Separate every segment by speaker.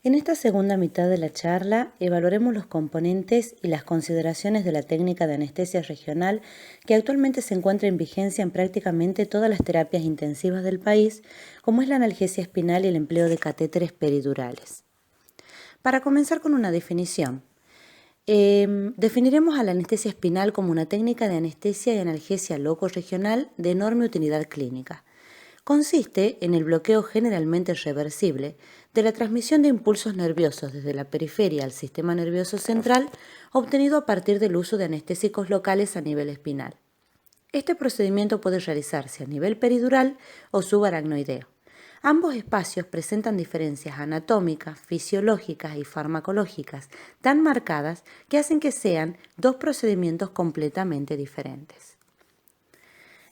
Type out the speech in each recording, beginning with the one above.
Speaker 1: En esta segunda mitad de la charla evaluaremos los componentes y las consideraciones de la técnica de anestesia regional que actualmente se encuentra en vigencia en prácticamente todas las terapias intensivas del país, como es la analgesia espinal y el empleo de catéteres peridurales. Para comenzar con una definición, definiremos a la anestesia espinal como una técnica de anestesia y analgesia loco-regional de enorme utilidad clínica. Consiste en el bloqueo generalmente reversible de la transmisión de impulsos nerviosos desde la periferia al sistema nervioso central, obtenido a partir del uso de anestésicos locales a nivel espinal. Este procedimiento puede realizarse a nivel peridural o subaracnoideo. Ambos espacios presentan diferencias anatómicas, fisiológicas y farmacológicas tan marcadas que hacen que sean dos procedimientos completamente diferentes.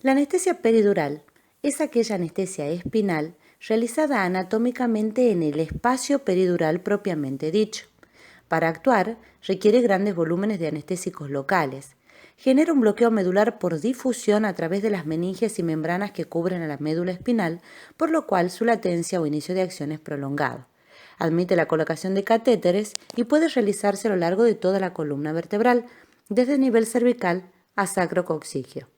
Speaker 1: La anestesia peridural es aquella anestesia espinal realizada anatómicamente en el espacio peridural propiamente dicho. Para actuar, requiere grandes volúmenes de anestésicos locales. Genera un bloqueo medular por difusión a través de las meninges y membranas que cubren a la médula espinal, por lo cual su latencia o inicio de acción es prolongado. Admite la colocación de catéteres y puede realizarse a lo largo de toda la columna vertebral, desde el nivel cervical a sacrococcigio.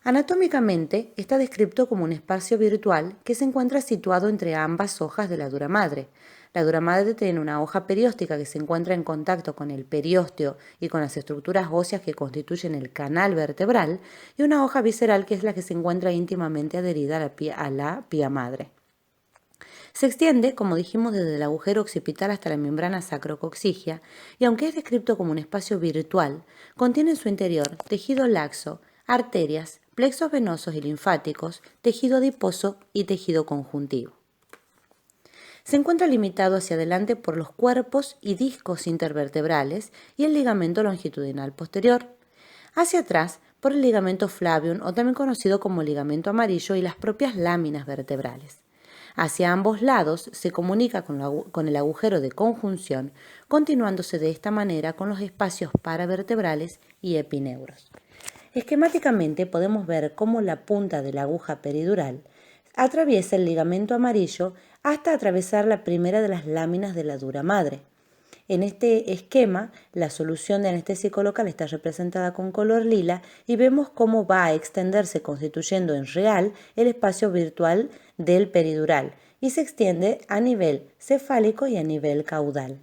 Speaker 1: Anatómicamente está descrito como un espacio virtual que se encuentra situado entre ambas hojas de la dura madre. La dura madre tiene una hoja perióstica que se encuentra en contacto con el periósteo y con las estructuras óseas que constituyen el canal vertebral, y una hoja visceral que es la que se encuentra íntimamente adherida a la pía madre. Se extiende, como dijimos, desde el agujero occipital hasta la membrana sacrococcigia, y aunque es descrito como un espacio virtual, contiene en su interior tejido laxo, arterias, plexos venosos y linfáticos, tejido adiposo y tejido conjuntivo. Se encuentra limitado hacia adelante por los cuerpos y discos intervertebrales y el ligamento longitudinal posterior. Hacia atrás por el ligamento flavium, o también conocido como ligamento amarillo, y las propias láminas vertebrales. Hacia ambos lados se comunica con el agujero de conjunción, continuándose de esta manera con los espacios paravertebrales y epineuros. Esquemáticamente podemos ver cómo la punta de la aguja peridural atraviesa el ligamento amarillo hasta atravesar la primera de las láminas de la dura madre. En este esquema, la solución de anestésico local está representada con color lila y vemos cómo va a extenderse constituyendo en real el espacio virtual del peridural y se extiende a nivel cefálico y a nivel caudal.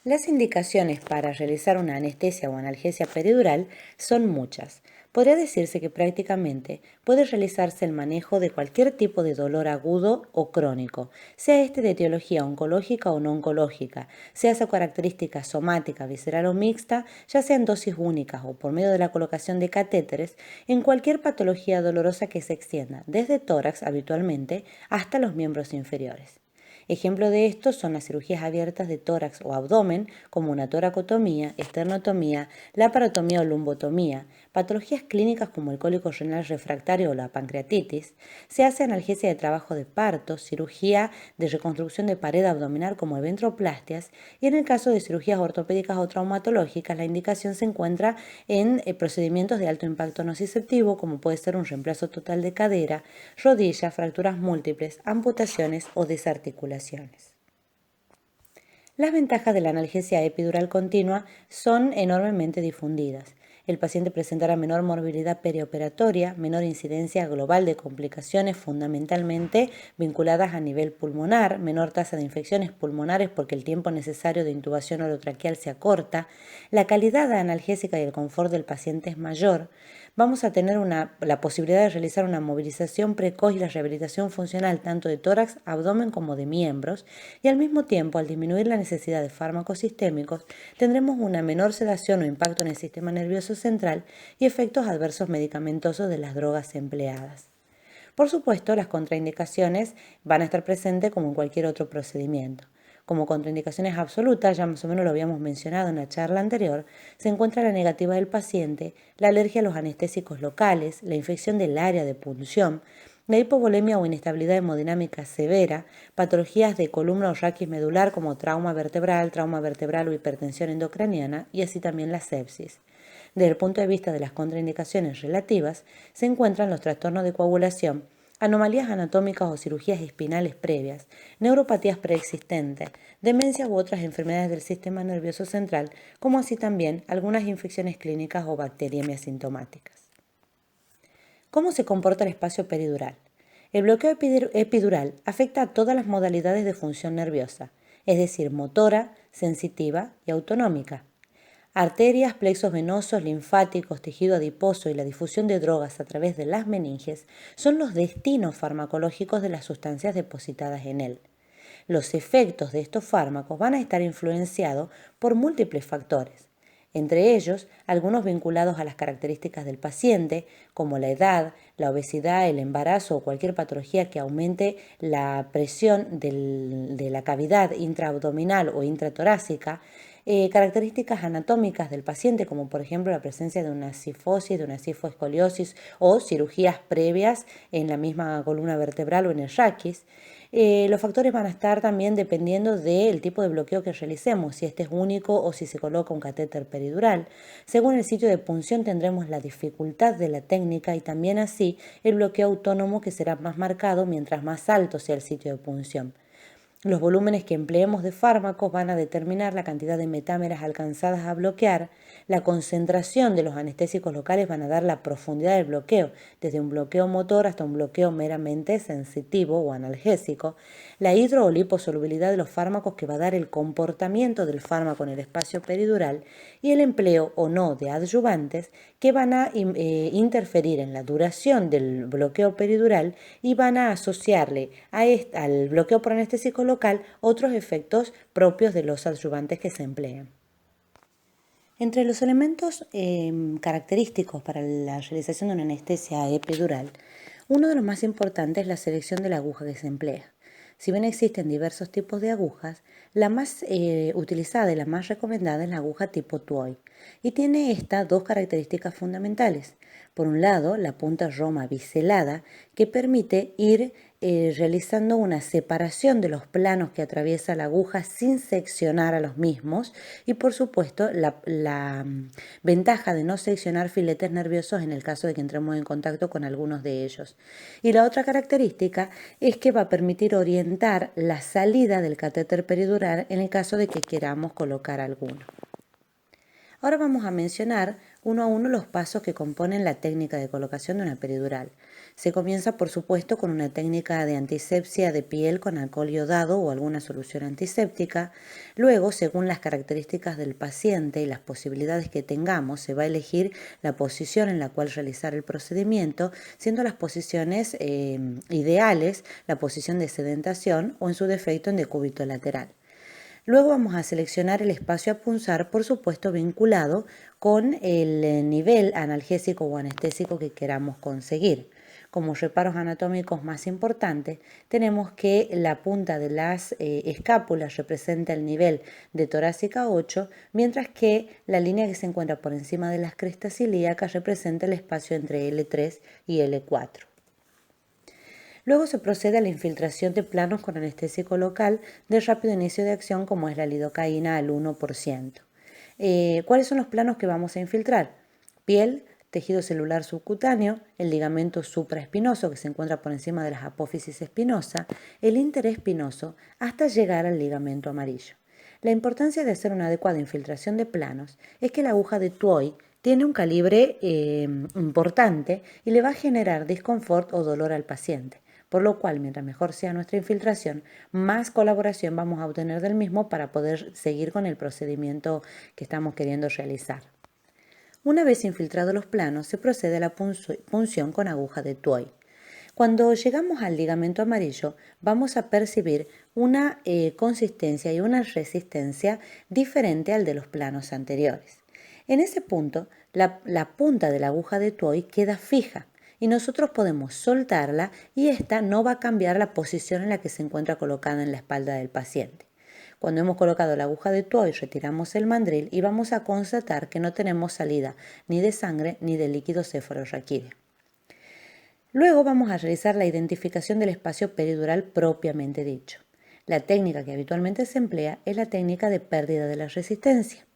Speaker 1: Las indicaciones para realizar una anestesia o analgesia peridural son muchas. Podría decirse que prácticamente puede realizarse el manejo de cualquier tipo de dolor agudo o crónico, sea este de etiología oncológica o no oncológica, sea su característica somática, visceral o mixta, ya sea en dosis únicas o por medio de la colocación de catéteres, en cualquier patología dolorosa que se extienda, desde tórax habitualmente hasta los miembros inferiores. Ejemplo de esto son las cirugías abiertas de tórax o abdomen, como una toracotomía, esternotomía, laparotomía o lumbotomía, patologías clínicas como el cólico renal refractario o la pancreatitis. Se hace analgesia de trabajo de parto, cirugía de reconstrucción de pared abdominal como ventroplastias, y en el caso de cirugías ortopédicas o traumatológicas, la indicación se encuentra en procedimientos de alto impacto nociceptivo, como puede ser un reemplazo total de cadera, rodilla, fracturas múltiples, amputaciones o desarticulaciones. Las ventajas de la analgesia epidural continua son enormemente difundidas. El paciente presentará menor morbilidad perioperatoria, menor incidencia global de complicaciones fundamentalmente vinculadas a nivel pulmonar, menor tasa de infecciones pulmonares porque el tiempo necesario de intubación orotraqueal se acorta, la calidad analgésica y el confort del paciente es mayor. Vamos a tener la posibilidad de realizar una movilización precoz y la rehabilitación funcional tanto de tórax, abdomen como de miembros, y al mismo tiempo, al disminuir la necesidad de fármacos sistémicos, tendremos una menor sedación o impacto en el sistema nervioso central y efectos adversos medicamentosos de las drogas empleadas. Por supuesto, las contraindicaciones van a estar presentes como en cualquier otro procedimiento. Como contraindicaciones absolutas, ya más o menos lo habíamos mencionado en la charla anterior, se encuentra la negativa del paciente, la alergia a los anestésicos locales, la infección del área de punción, la hipovolemia o inestabilidad hemodinámica severa, patologías de columna o raquis medular como trauma vertebral o hipertensión endocraniana, y así también la sepsis. Desde el punto de vista de las contraindicaciones relativas, se encuentran los trastornos de coagulación, anomalías anatómicas o cirugías espinales previas, neuropatías preexistentes, demencias u otras enfermedades del sistema nervioso central, como así también algunas infecciones clínicas o bacteriemias sintomáticas. ¿Cómo se comporta el espacio peridural? El bloqueo epidural afecta a todas las modalidades de función nerviosa, es decir, motora, sensitiva y autonómica. Arterias, plexos venosos, linfáticos, tejido adiposo y la difusión de drogas a través de las meninges son los destinos farmacológicos de las sustancias depositadas en él. Los efectos de estos fármacos van a estar influenciados por múltiples factores, entre ellos algunos vinculados a las características del paciente, como la edad, la obesidad, el embarazo o cualquier patología que aumente la presión de la cavidad intraabdominal o intratorácica, características anatómicas del paciente, como por ejemplo la presencia de una cifosis, de una cifoescoliosis o cirugías previas en la misma columna vertebral o en el raquis. Los factores van a estar también dependiendo del tipo de bloqueo que realicemos, si este es único o si se coloca un catéter peridural. Según el sitio de punción tendremos la dificultad de la técnica y también así el bloqueo autónomo, que será más marcado mientras más alto sea el sitio de punción. Los volúmenes que empleemos de fármacos van a determinar la cantidad de metámeras alcanzadas a bloquear. La concentración de los anestésicos locales van a dar la profundidad del bloqueo, desde un bloqueo motor hasta un bloqueo meramente sensitivo o analgésico. La hidro o liposolubilidad de los fármacos, que va a dar el comportamiento del fármaco en el espacio peridural, y el empleo o no de adyuvantes, que van a interferir en la duración del bloqueo peridural y van a asociarle al bloqueo por anestésico local otros efectos propios de los adyuvantes que se emplean. Entre los elementos característicos para la realización de una anestesia epidural, uno de los más importantes es la selección de la aguja que se emplea. Si bien existen diversos tipos de agujas, la más utilizada y la más recomendada es la aguja tipo Tuohy, y tiene estas dos características fundamentales. Por un lado, la punta roma biselada, que permite ir realizando una separación de los planos que atraviesa la aguja sin seccionar a los mismos, y por supuesto la ventaja de no seccionar filetes nerviosos en el caso de que entremos en contacto con algunos de ellos. Y la otra característica es que va a permitir orientar la salida del catéter peridural en el caso de que queramos colocar alguno. Ahora vamos a mencionar uno a uno los pasos que componen la técnica de colocación de una peridural. Se comienza, por supuesto, con una técnica de antisepsia de piel con alcohol iodado o alguna solución antiséptica. Luego, según las características del paciente y las posibilidades que tengamos, se va a elegir la posición en la cual realizar el procedimiento, siendo las posiciones ideales la posición de sedentación o, en su defecto, en decúbito lateral. Luego vamos a seleccionar el espacio a punzar, por supuesto vinculado con el nivel analgésico o anestésico que queramos conseguir. Como reparos anatómicos más importantes, tenemos que la punta de las escápulas representa el nivel de torácica 8, mientras que la línea que se encuentra por encima de las crestas ilíacas representa el espacio entre L3 y L4. Luego se procede a la infiltración de planos con anestésico local de rápido inicio de acción, como es la lidocaína al 1%. ¿Cuáles son los planos que vamos a infiltrar? Piel, tejido celular subcutáneo, el ligamento supraespinoso que se encuentra por encima de las apófisis espinosa, el interespinoso, hasta llegar al ligamento amarillo. La importancia de hacer una adecuada infiltración de planos es que la aguja de Tuohy tiene un calibre importante y le va a generar disconfort o dolor al paciente, por lo cual mientras mejor sea nuestra infiltración, más colaboración vamos a obtener del mismo para poder seguir con el procedimiento que estamos queriendo realizar. Una vez infiltrados los planos, se procede a la punción con aguja de Tuohy. Cuando llegamos al ligamento amarillo, vamos a percibir una consistencia y una resistencia diferente al de los planos anteriores. En ese punto, la punta de la aguja de Tuohy queda fija y nosotros podemos soltarla y esta no va a cambiar la posición en la que se encuentra colocada en la espalda del paciente. Cuando hemos colocado la aguja de Tuohy, retiramos el mandril y vamos a constatar que no tenemos salida ni de sangre ni de líquido cefalorraquídeo. Luego vamos a realizar la identificación del espacio peridural propiamente dicho. La técnica que habitualmente se emplea es la técnica de pérdida de la resistencia.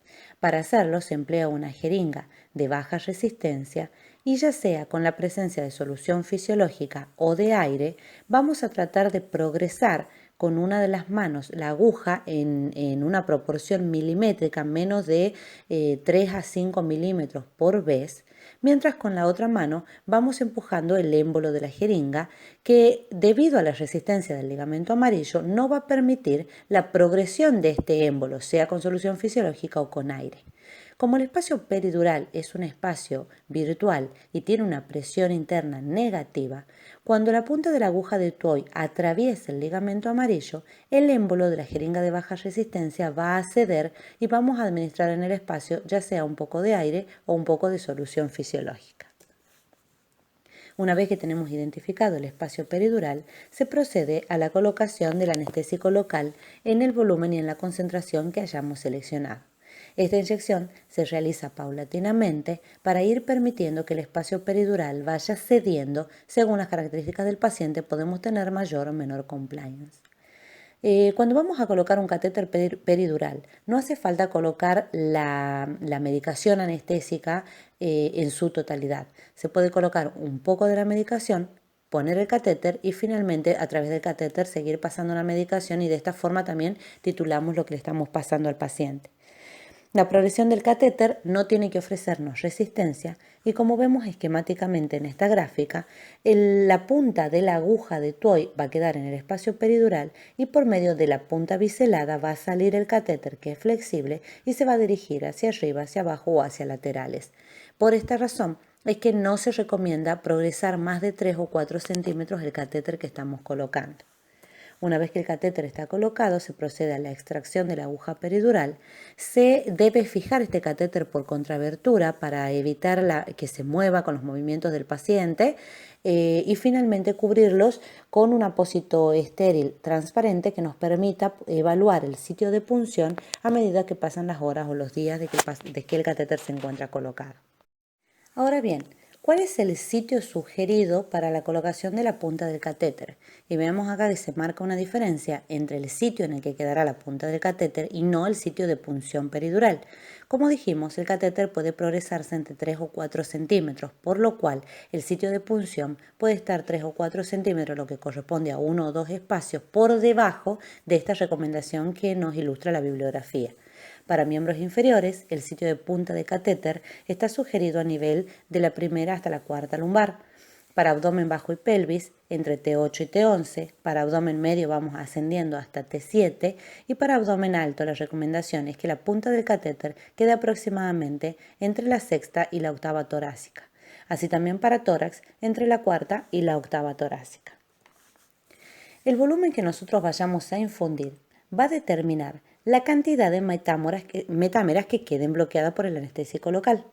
Speaker 1: Para hacerlo se emplea una jeringa de baja resistencia y ya sea con la presencia de solución fisiológica o de aire, vamos a tratar de progresar con una de las manos la aguja en una proporción milimétrica, menos de 3 a 5 milímetros por vez, mientras con la otra mano vamos empujando el émbolo de la jeringa, que debido a la resistencia del ligamento amarillo no va a permitir la progresión de este émbolo, sea con solución fisiológica o con aire. Como el espacio peridural es un espacio virtual y tiene una presión interna negativa, cuando la punta de la aguja de Toy atraviesa el ligamento amarillo, el émbolo de la jeringa de baja resistencia va a ceder y vamos a administrar en el espacio ya sea un poco de aire o un poco de solución fisiológica. Una vez que tenemos identificado el espacio peridural, se procede a la colocación del anestésico local en el volumen y en la concentración que hayamos seleccionado. Esta inyección se realiza paulatinamente para ir permitiendo que el espacio peridural vaya cediendo. Según las características del paciente, podemos tener mayor o menor compliance. Cuando vamos a colocar un catéter peridural, no hace falta colocar la medicación anestésica en su totalidad. Se puede colocar un poco de la medicación, poner el catéter y finalmente a través del catéter seguir pasando la medicación, y de esta forma también titulamos lo que le estamos pasando al paciente. La progresión del catéter no tiene que ofrecernos resistencia y, como vemos esquemáticamente en esta gráfica, la punta de la aguja de Toy va a quedar en el espacio peridural y por medio de la punta biselada va a salir el catéter, que es flexible y se va a dirigir hacia arriba, hacia abajo o hacia laterales. Por esta razón es que no se recomienda progresar más de 3 o 4 centímetros el catéter que estamos colocando. Una vez que el catéter está colocado, se procede a la extracción de la aguja peridural. Se debe fijar este catéter por contrabertura para evitar que se mueva con los movimientos del paciente, y finalmente cubrirlos con un apósito estéril transparente que nos permita evaluar el sitio de punción a medida que pasan las horas o los días de que el catéter se encuentra colocado. Ahora bien, ¿cuál es el sitio sugerido para la colocación de la punta del catéter? Y vemos acá que se marca una diferencia entre el sitio en el que quedará la punta del catéter y no el sitio de punción peridural. Como dijimos, el catéter puede progresarse entre 3 o 4 centímetros, por lo cual el sitio de punción puede estar 3 o 4 centímetros, lo que corresponde a 1 o 2 espacios por debajo de esta recomendación que nos ilustra la bibliografía. Para miembros inferiores, el sitio de punta de catéter está sugerido a nivel de la primera hasta la cuarta lumbar. Para abdomen bajo y pelvis, entre T8 y T11. Para abdomen medio vamos ascendiendo hasta T7. Y para abdomen alto, la recomendación es que la punta del catéter quede aproximadamente entre la sexta y la octava torácica. Así también para tórax, entre la cuarta y la octava torácica. El volumen que nosotros vayamos a infundir va a determinar la cantidad de metámeras que queden bloqueadas por el anestésico local.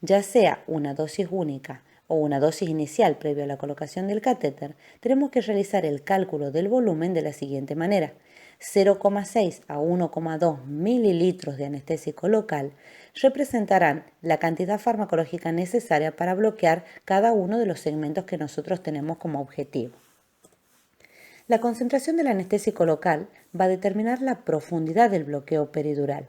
Speaker 1: Ya sea una dosis única o una dosis inicial previo a la colocación del catéter, tenemos que realizar el cálculo del volumen de la siguiente manera. 0,6 a 1,2 mililitros de anestésico local representarán la cantidad farmacológica necesaria para bloquear cada uno de los segmentos que nosotros tenemos como objetivo. La concentración del anestésico local va a determinar la profundidad del bloqueo peridural.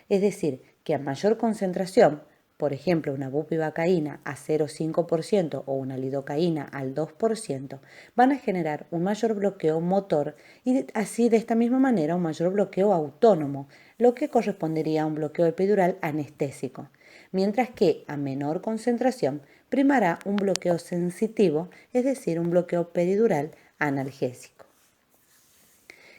Speaker 1: Es decir, que a mayor concentración, por ejemplo una bupivacaína a 0,5% o una lidocaína al 2%, van a generar un mayor bloqueo motor y así de esta misma manera un mayor bloqueo autónomo, lo que correspondería a un bloqueo epidural anestésico, mientras que a menor concentración primará un bloqueo sensitivo, es decir, un bloqueo peridural analgésico.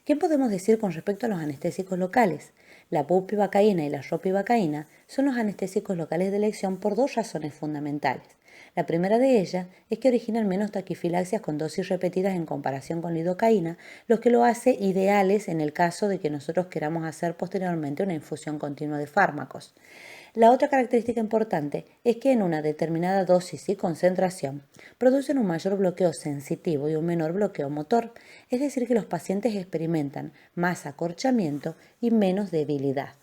Speaker 1: ¿Qué podemos decir con respecto a los anestésicos locales? La bupivacaína y la ropivacaína son los anestésicos locales de elección por dos razones fundamentales. La primera de ellas es que originan menos taquifilaxias con dosis repetidas en comparación con lidocaína, lo que lo hace ideales en el caso de que nosotros queramos hacer posteriormente una infusión continua de fármacos. La otra característica importante es que en una determinada dosis y concentración producen un mayor bloqueo sensitivo y un menor bloqueo motor, es decir, que los pacientes experimentan más acorchamiento y menos debilidad.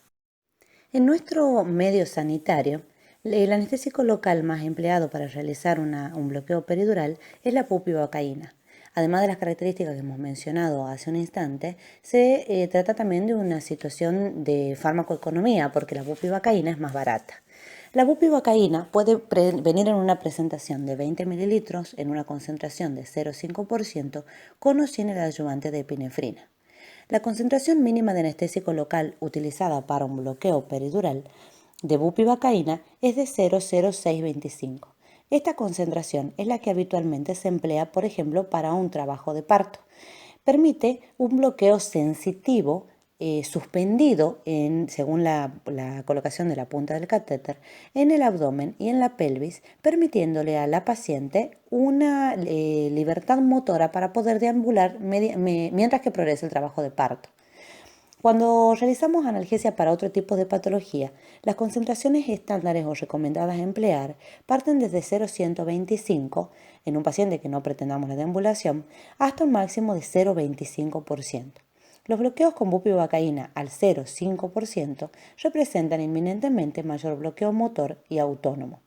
Speaker 1: En nuestro medio sanitario, el anestésico local más empleado para realizar un bloqueo peridural es la bupivacaína. Además de las características que hemos mencionado hace un instante, se trata también de una situación de farmacoeconomía, porque la bupivacaína es más barata. La bupivacaína puede venir en una presentación de 20 mililitros en una concentración de 0,5% con o sin el adyuvante de epinefrina. La concentración mínima de anestésico local utilizada para un bloqueo peridural de bupivacaína es de 0,0625. Esta concentración es la que habitualmente se emplea, por ejemplo, para un trabajo de parto. Permite un bloqueo sensitivo suspendido según la colocación de la punta del catéter en el abdomen y en la pelvis, permitiéndole a la paciente una libertad motora para poder deambular mientras que progresa el trabajo de parto. Cuando realizamos analgesia para otro tipo de patología, las concentraciones estándares o recomendadas a emplear parten desde 0,125 en un paciente que no pretendamos la deambulación hasta un máximo de 0,25%. Los bloqueos con bupivacaína al 0,5% representan inminentemente mayor bloqueo motor y autónomo.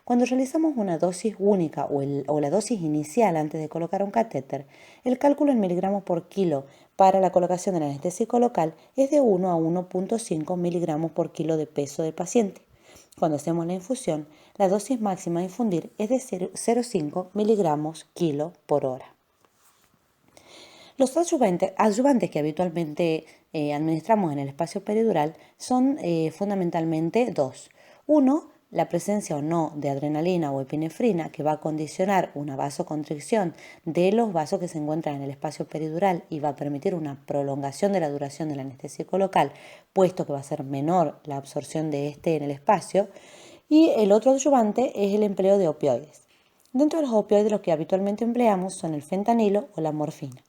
Speaker 1: Cuando realizamos una dosis única o la dosis inicial antes de colocar un catéter, el cálculo en miligramos por kilo para la colocación del anestésico local es de 1 a 1,5 miligramos por kilo de peso del paciente. Cuando hacemos la infusión, la dosis máxima a infundir es de 0,5 miligramos kilo por hora. Los adyuvantes que habitualmente administramos en el espacio peridural son fundamentalmente dos. Uno, la presencia o no de adrenalina o epinefrina, que va a condicionar una vasoconstricción de los vasos que se encuentran en el espacio peridural y va a permitir una prolongación de la duración del anestésico local, puesto que va a ser menor la absorción de este en el espacio. Y el otro adyuvante es el empleo de opioides. Dentro de los opioides, los que habitualmente empleamos son el fentanilo o la morfina.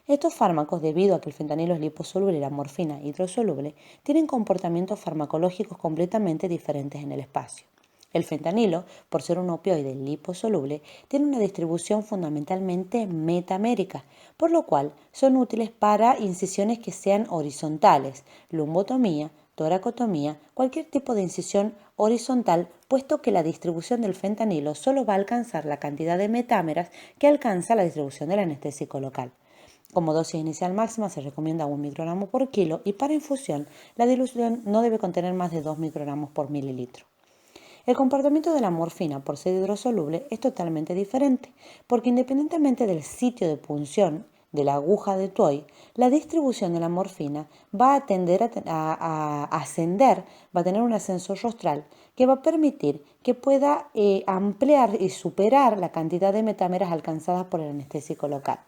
Speaker 1: Estos fármacos, debido a que el fentanilo es liposoluble y la morfina hidrosoluble, tienen comportamientos farmacológicos completamente diferentes en el espacio. El fentanilo, por ser un opioide liposoluble, tiene una distribución fundamentalmente metamérica, por lo cual son útiles para incisiones que sean horizontales, lumbotomía, toracotomía, cualquier tipo de incisión horizontal, puesto que la distribución del fentanilo solo va a alcanzar la cantidad de metámeras que alcanza la distribución del anestésico local. Como dosis inicial máxima se recomienda 1 microgramo por kilo y para infusión la dilución no debe contener más de 2 microgramos por mililitro. El comportamiento de la morfina por ser hidrosoluble es totalmente diferente, porque independientemente del sitio de punción de la aguja de Toy, la distribución de la morfina va a tender a ascender, va a tener un ascenso rostral que va a permitir que pueda ampliar y superar la cantidad de metámeras alcanzadas por el anestésico local.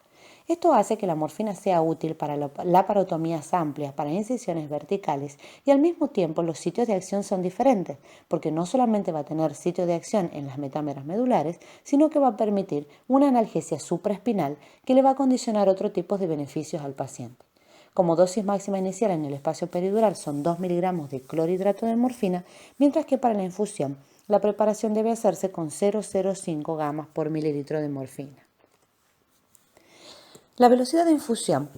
Speaker 1: Esto hace que la morfina sea útil para laparotomías amplias, para incisiones verticales y al mismo tiempo los sitios de acción son diferentes, porque no solamente va a tener sitio de acción en las metámeras medulares, sino que va a permitir una analgesia supraespinal que le va a condicionar otro tipo de beneficios al paciente. Como dosis máxima inicial en el espacio peridural son 2 miligramos de clorhidrato de morfina, mientras que para la infusión la preparación debe hacerse con 0,05 gamas por mililitro de morfina. La velocidad de infusión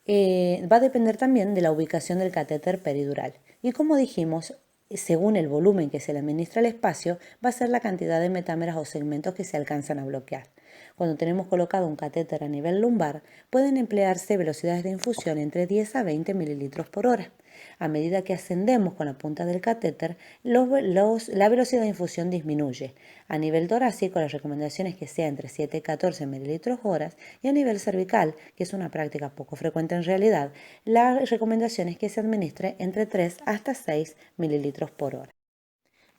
Speaker 1: va a depender también de la ubicación del catéter peridural y, como dijimos, según el volumen que se le administra al espacio, va a ser la cantidad de metámeras o segmentos que se alcanzan a bloquear. Cuando tenemos colocado un catéter a nivel lumbar, pueden emplearse velocidades de infusión entre 10 a 20 mililitros por hora. A medida que ascendemos con la punta del catéter, la velocidad de infusión disminuye. A nivel torácico, la recomendación es que sea entre 7 y 14 mililitros horas, y a nivel cervical, que es una práctica poco frecuente en realidad, la recomendación es que se administre entre 3 hasta 6 mililitros por hora.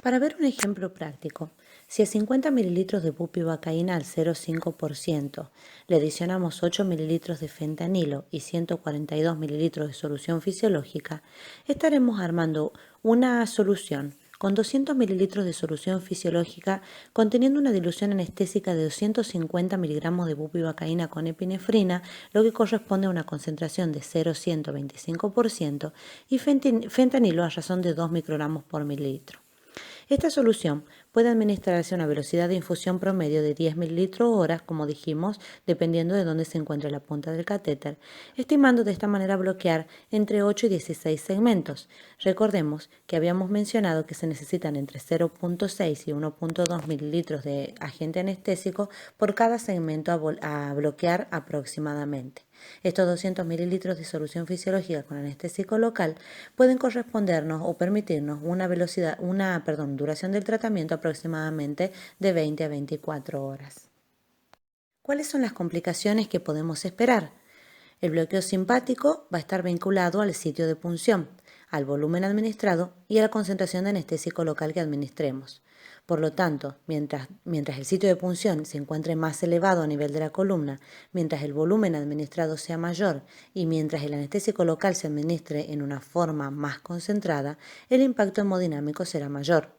Speaker 1: Para ver un ejemplo práctico, si a 50 mililitros de bupivacaína al 0,5% le adicionamos 8 mililitros de fentanilo y 142 mililitros de solución fisiológica, estaremos armando una solución con 200 mililitros de solución fisiológica conteniendo una dilución anestésica de 250 miligramos de bupivacaína con epinefrina, lo que corresponde a una concentración de 0,125% y fentanilo a razón de 2 microgramos por mililitro. Esta solución puede administrarse a una velocidad de infusión promedio de 10 mililitros/hora, como dijimos, dependiendo de dónde se encuentre la punta del catéter, estimando de esta manera bloquear entre 8 y 16 segmentos. Recordemos que habíamos mencionado que se necesitan entre 0,6 y 1,2 mililitros de agente anestésico por cada segmento a bloquear aproximadamente. Estos 200 mililitros de solución fisiológica con anestésico local pueden correspondernos o permitirnos una duración del tratamiento aproximadamente de 20 a 24 horas. ¿Cuáles son las complicaciones que podemos esperar? El bloqueo simpático va a estar vinculado al sitio de punción, al volumen administrado y a la concentración de anestésico local que administremos. Por lo tanto, mientras el sitio de punción se encuentre más elevado a nivel de la columna, mientras el volumen administrado sea mayor y mientras el anestésico local se administre en una forma más concentrada, el impacto hemodinámico será mayor.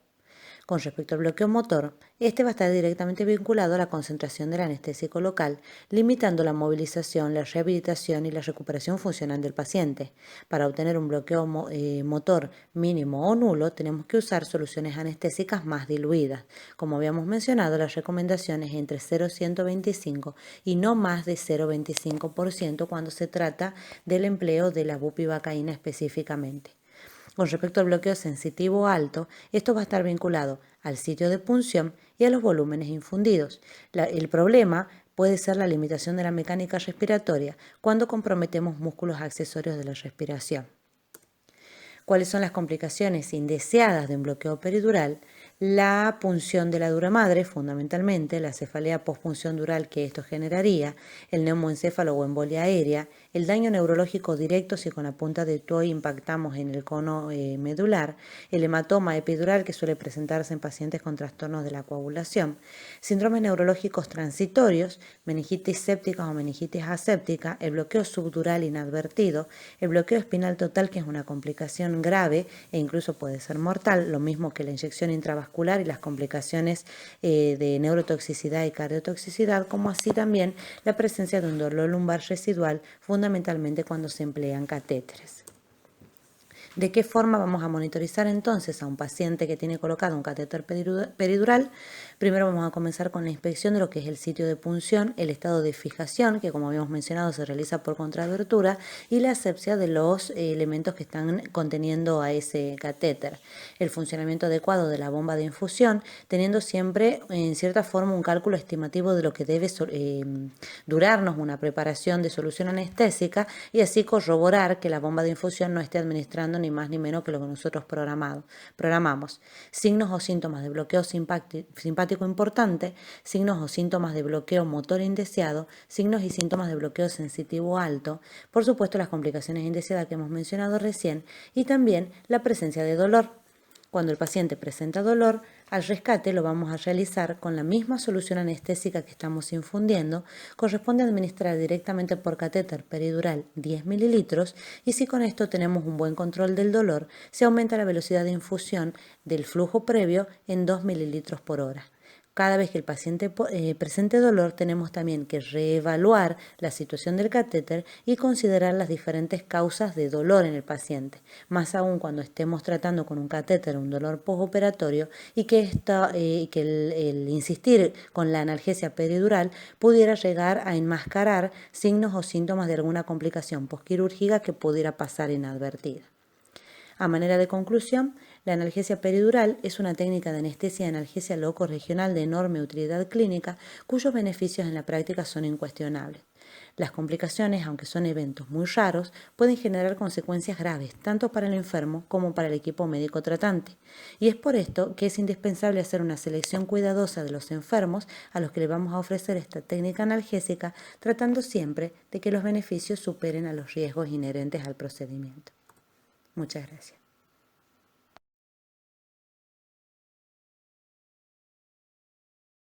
Speaker 1: Con respecto al bloqueo motor, este va a estar directamente vinculado a la concentración del anestésico local, limitando la movilización, la rehabilitación y la recuperación funcional del paciente. Para obtener un bloqueo motor mínimo o nulo, tenemos que usar soluciones anestésicas más diluidas. Como habíamos mencionado, las recomendaciones entre 0,125 y no más de 0,25% cuando se trata del empleo de la bupivacaína específicamente. Con respecto al bloqueo sensitivo alto, esto va a estar vinculado al sitio de punción y a los volúmenes infundidos. El problema puede ser la limitación de la mecánica respiratoria cuando comprometemos músculos accesorios de la respiración. ¿Cuáles son las complicaciones indeseadas de un bloqueo peridural? La punción de la dura madre, fundamentalmente, la cefalea postpunción dural que esto generaría, el neumoencéfalo o embolia aérea, el daño neurológico directo si con la punta de TOI impactamos en el cono medular, el hematoma epidural que suele presentarse en pacientes con trastornos de la coagulación, síndromes neurológicos transitorios, meningitis séptica o meningitis aséptica, el bloqueo subdural inadvertido, el bloqueo espinal total que es una complicación grave e incluso puede ser mortal, lo mismo que la inyección intravascular y las complicaciones de neurotoxicidad y cardiotoxicidad, como así también la presencia de un dolor lumbar residual, fundamentalmente cuando se emplean catéteres. ¿De qué forma vamos a monitorizar entonces a un paciente que tiene colocado un catéter peridural? Primero vamos a comenzar con la inspección de lo que es el sitio de punción, el estado de fijación, que como habíamos mencionado se realiza por contraabertura, y la asepsia de los elementos que están conteniendo a ese catéter. El funcionamiento adecuado de la bomba de infusión, teniendo siempre en cierta forma un cálculo estimativo de lo que debe durarnos una preparación de solución anestésica y así corroborar que la bomba de infusión no esté administrando ni más ni menos que lo que nosotros programamos. Signos o síntomas de bloqueo simpático importante, signos o síntomas de bloqueo motor indeseado, signos y síntomas de bloqueo sensitivo alto, por supuesto las complicaciones indeseadas que hemos mencionado recién y también la presencia de dolor. Cuando el paciente presenta dolor, al rescate lo vamos a realizar con la misma solución anestésica que estamos infundiendo, corresponde administrar directamente por catéter peridural 10 mililitros y si con esto tenemos un buen control del dolor, se aumenta la velocidad de infusión del flujo previo en 2 mililitros por hora. Cada vez que el paciente presente dolor, tenemos también que reevaluar la situación del catéter y considerar las diferentes causas de dolor en el paciente, más aún cuando estemos tratando con un catéter un dolor postoperatorio y que el insistir con la analgesia peridural pudiera llegar a enmascarar signos o síntomas de alguna complicación postquirúrgica que pudiera pasar inadvertida. A manera de conclusión, la analgesia peridural es una técnica de anestesia y analgesia loco-regional de enorme utilidad clínica cuyos beneficios en la práctica son incuestionables. Las complicaciones, aunque son eventos muy raros, pueden generar consecuencias graves tanto para el enfermo como para el equipo médico tratante. Y es por esto que es indispensable hacer una selección cuidadosa de los enfermos a los que le vamos a ofrecer esta técnica analgésica, tratando siempre de que los beneficios superen a los riesgos inherentes al procedimiento. Muchas gracias.